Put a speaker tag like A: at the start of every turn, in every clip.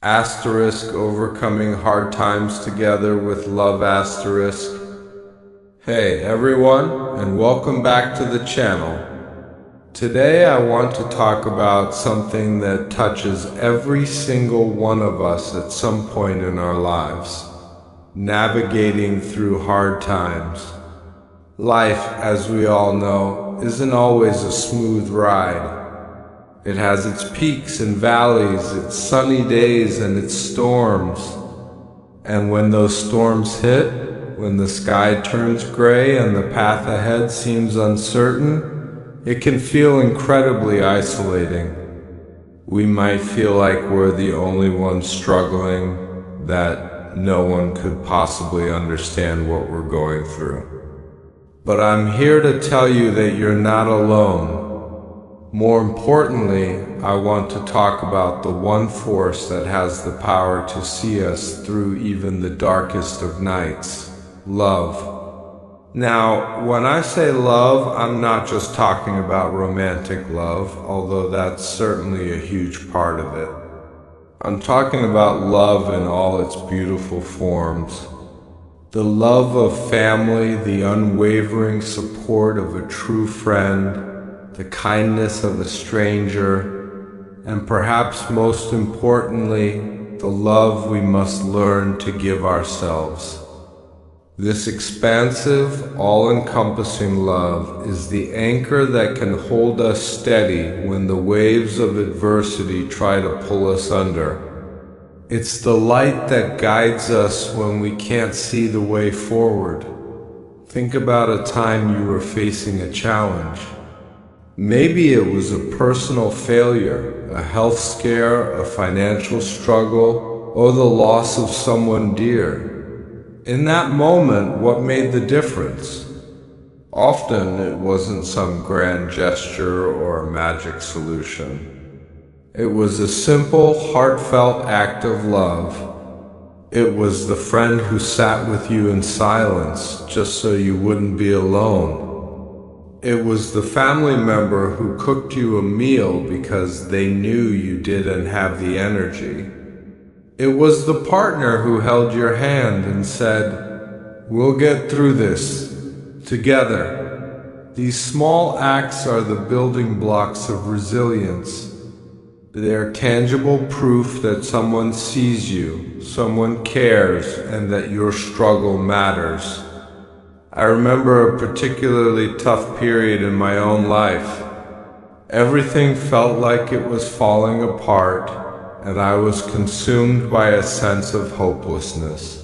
A: Asterisk overcoming hard times together with love asterisk. Hey everyone, and welcome back to the channel. Today I want to talk about something that touches every single one of us at some point in our lives. Navigating through hard times. Life, as we all know, isn't always a smooth ride. It has its peaks and valleys, its sunny days and its storms. And when those storms hit, when the sky turns gray and the path ahead seems uncertain, it can feel incredibly isolating. We might feel like we're the only ones struggling, that no one could possibly understand what we're going through. But I'm here to tell you that you're not alone. More importantly, I want to talk about the one force that has the power to see us through even the darkest of nights: love. Now, when I say love, I'm not just talking about romantic love, although that's certainly a huge part of it. I'm talking about love in all its beautiful forms. The love of family, the unwavering support of a true friend, the kindness of a stranger, and perhaps most importantly, the love we must learn to give ourselves. This expansive, all-encompassing love is the anchor that can hold us steady when the waves of adversity try to pull us under. It's the light that guides us when we can't see the way forward. Think about a time you were facing a challenge. Maybe it was a personal failure, a health scare, a financial struggle, or the loss of someone dear. In that moment, what made the difference? Often it wasn't some grand gesture or a magic solution. It was a simple, heartfelt act of love. It was the friend who sat with you in silence just so you wouldn't be alone. It was the family member who cooked you a meal because they knew you didn't have the energy. It was the partner who held your hand and said, "We'll get through this, together." These small acts are the building blocks of resilience. They're tangible proof that someone sees you, someone cares, and that your struggle matters. I remember a particularly tough period in my own life. Everything felt like it was falling apart, and I was consumed by a sense of hopelessness.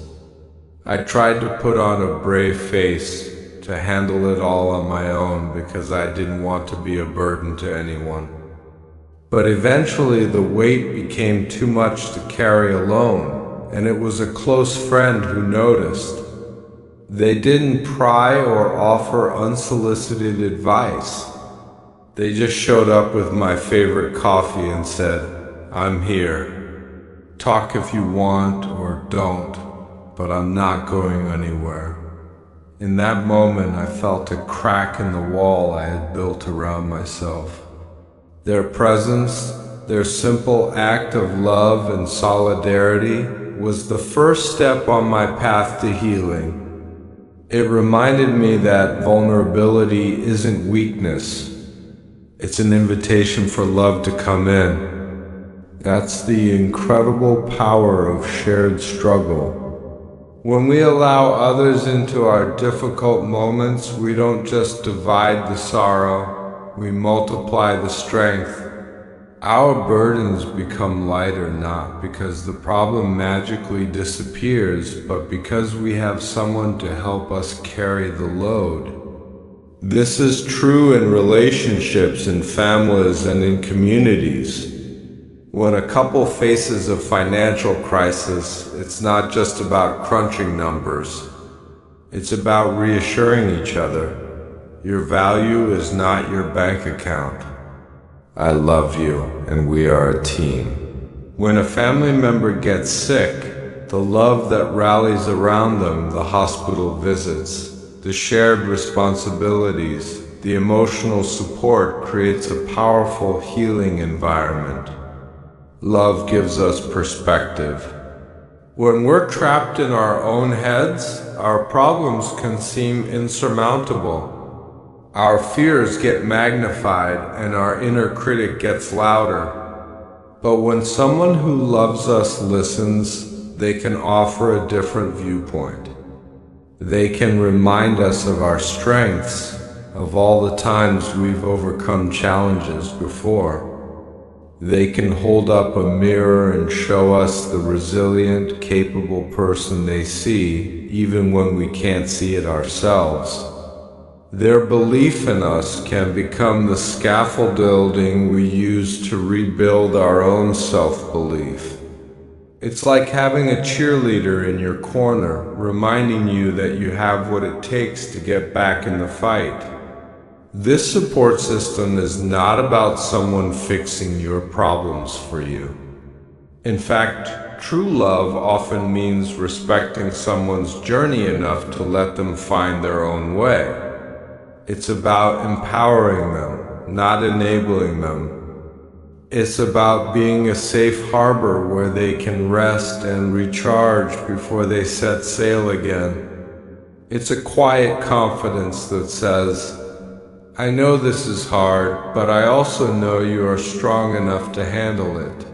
A: I tried to put on a brave face, to handle it all on my own because I didn't want to be a burden to anyone. But eventually the weight became too much to carry alone, and it was a close friend who noticed. They didn't pry or offer unsolicited advice. They just showed up with my favorite coffee and said, "I'm here. Talk if you want or don't, but I'm not going anywhere." In that moment, I felt a crack in the wall I had built around myself. Their presence, their simple act of love and solidarity, was the first step on my path to healing. It reminded me that vulnerability isn't weakness. It's an invitation for love to come in. That's the incredible power of shared struggle. When we allow others into our difficult moments, we don't just divide the sorrow, we multiply the strength. Our burdens become lighter not because the problem magically disappears, but because we have someone to help us carry the load. This is true in relationships, in families, and in communities. When a couple faces a financial crisis, it's not just about crunching numbers. It's about reassuring each other. Your value is not your bank account. I love you, and we are a team. When a family member gets sick, the love that rallies around them, the hospital visits, the shared responsibilities, the emotional support creates a powerful healing environment. Love gives us perspective. When we're trapped in our own heads, our problems can seem insurmountable. Our fears get magnified and our inner critic gets louder. But when someone who loves us listens, they can offer a different viewpoint. They can remind us of our strengths, of all the times we've overcome challenges before. They can hold up a mirror and show us the resilient, capable person they see, even when we can't see it ourselves. Their belief in us can become the scaffolding we use to rebuild our own self-belief. It's like having a cheerleader in your corner, reminding you that you have what it takes to get back in the fight. This support system is not about someone fixing your problems for you. In fact, true love often means respecting someone's journey enough to let them find their own way. It's about empowering them, not enabling them. It's about being a safe harbor where they can rest and recharge before they set sail again. It's a quiet confidence that says, I know this is hard, but I also know you are strong enough to handle it.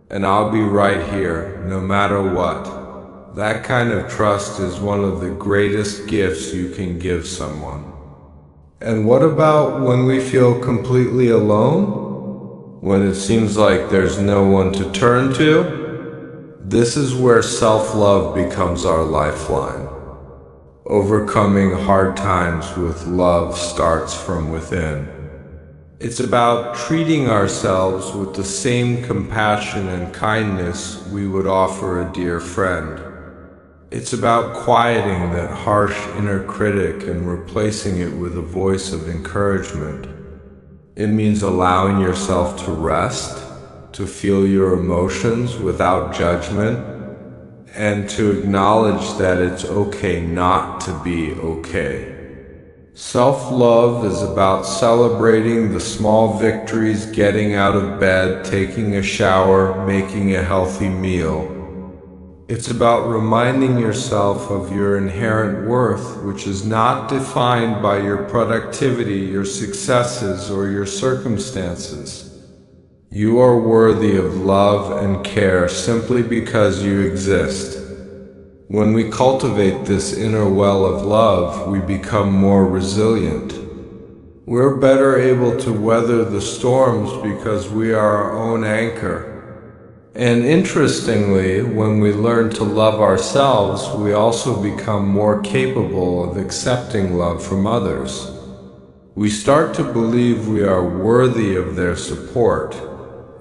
A: And I'll be right here, no matter what. That kind of trust is one of the greatest gifts you can give someone. And what about when we feel completely alone? When it seems like there's no one to turn to? This is where self-love becomes our lifeline. Overcoming hard times with love starts from within. It's about treating ourselves with the same compassion and kindness we would offer a dear friend. It's about quieting that harsh inner critic and replacing it with a voice of encouragement. It means allowing yourself to rest, to feel your emotions without judgment, and to acknowledge that it's okay not to be okay. Self-love is about celebrating the small victories, getting out of bed, taking a shower, making a healthy meal. It's about reminding yourself of your inherent worth, which is not defined by your productivity, your successes, or your circumstances. You are worthy of love and care simply because you exist. When we cultivate this inner well of love, we become more resilient. We're better able to weather the storms because we are our own anchor. And interestingly, when we learn to love ourselves, we also become more capable of accepting love from others. We start to believe we are worthy of their support,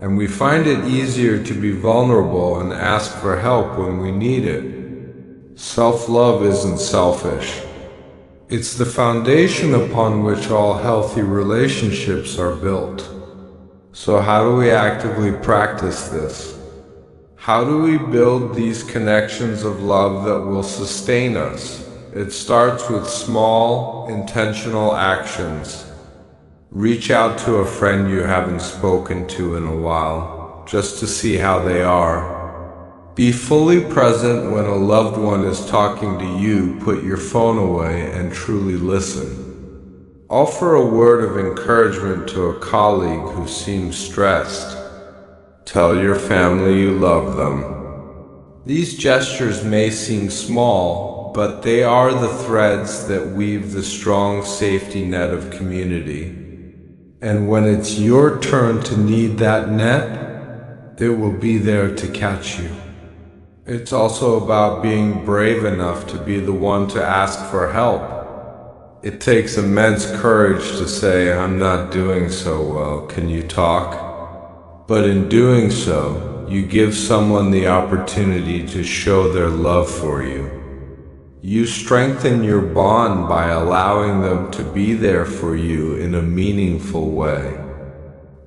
A: and we find it easier to be vulnerable and ask for help when we need it. Self-love isn't selfish. It's the foundation upon which all healthy relationships are built. So how do we actively practice this? How do we build these connections of love that will sustain us? It starts with small, intentional actions. Reach out to a friend you haven't spoken to in a while, just to see how they are. Be fully present when a loved one is talking to you. Put your phone away and truly listen. Offer a word of encouragement to a colleague who seems stressed. Tell your family you love them. These gestures may seem small, but they are the threads that weave the strong safety net of community. And when it's your turn to need that net, it will be there to catch you. It's also about being brave enough to be the one to ask for help. It takes immense courage to say, I'm not doing so well, can you talk? But in doing so, you give someone the opportunity to show their love for you. You strengthen your bond by allowing them to be there for you in a meaningful way.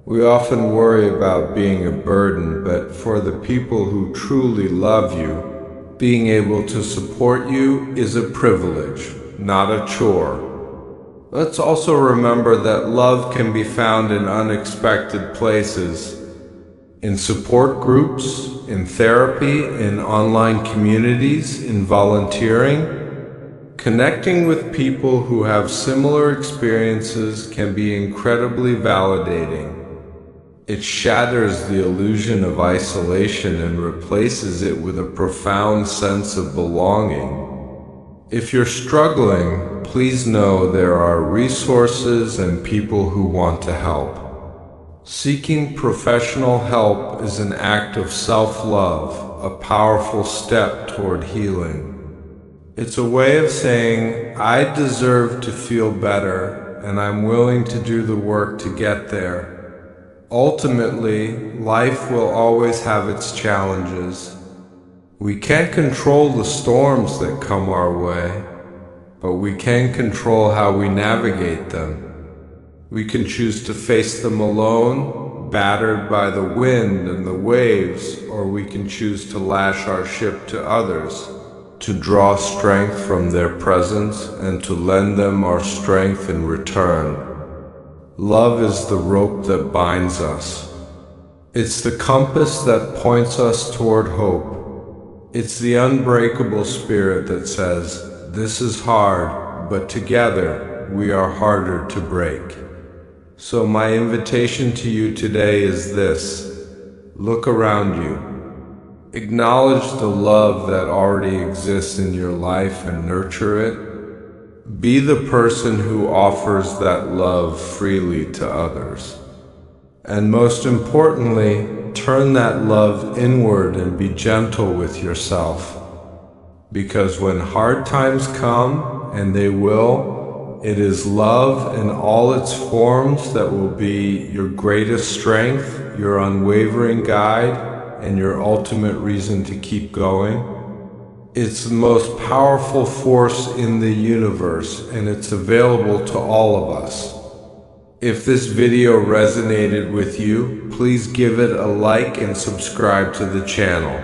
A: We often worry about being a burden, but for the people who truly love you, being able to support you is a privilege, not a chore. Let's also remember that love can be found in unexpected places. in support groups, in therapy, in online communities, in volunteering. Connecting with people who have similar experiences can be incredibly validating. It shatters the illusion of isolation and replaces it with a profound sense of belonging. If you're struggling, please know there are resources and people who want to help. Seeking professional help is an act of self-love, a powerful step toward healing. It's a way of saying, I deserve to feel better, and I'm willing to do the work to get there. Ultimately, life will always have its challenges. We can't control the storms that come our way, but we can control how we navigate them. We can choose to face them alone, battered by the wind and the waves, or we can choose to lash our ship to others, to draw strength from their presence and to lend them our strength in return. Love is the rope that binds us. It's the compass that points us toward hope. It's the unbreakable spirit that says, this is hard, but together we are harder to break. So my invitation to you today is this: look around you. Acknowledge the love that already exists in your life and nurture it. Be the person who offers that love freely to others. And most importantly, turn that love inward and be gentle with yourself. Because when hard times come, and they will, it is love in all its forms that will be your greatest strength, your unwavering guide, and your ultimate reason to keep going. It's the most powerful force in the universe, and it's available to all of us. If this video resonated with you, please give it a like and subscribe to the channel.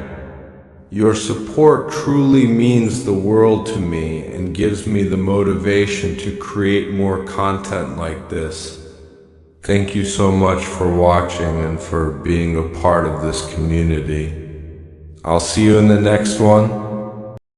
A: Your support truly means the world to me and gives me the motivation to create more content like this. Thank you so much for watching and for being a part of this community. I'll see you in the next one.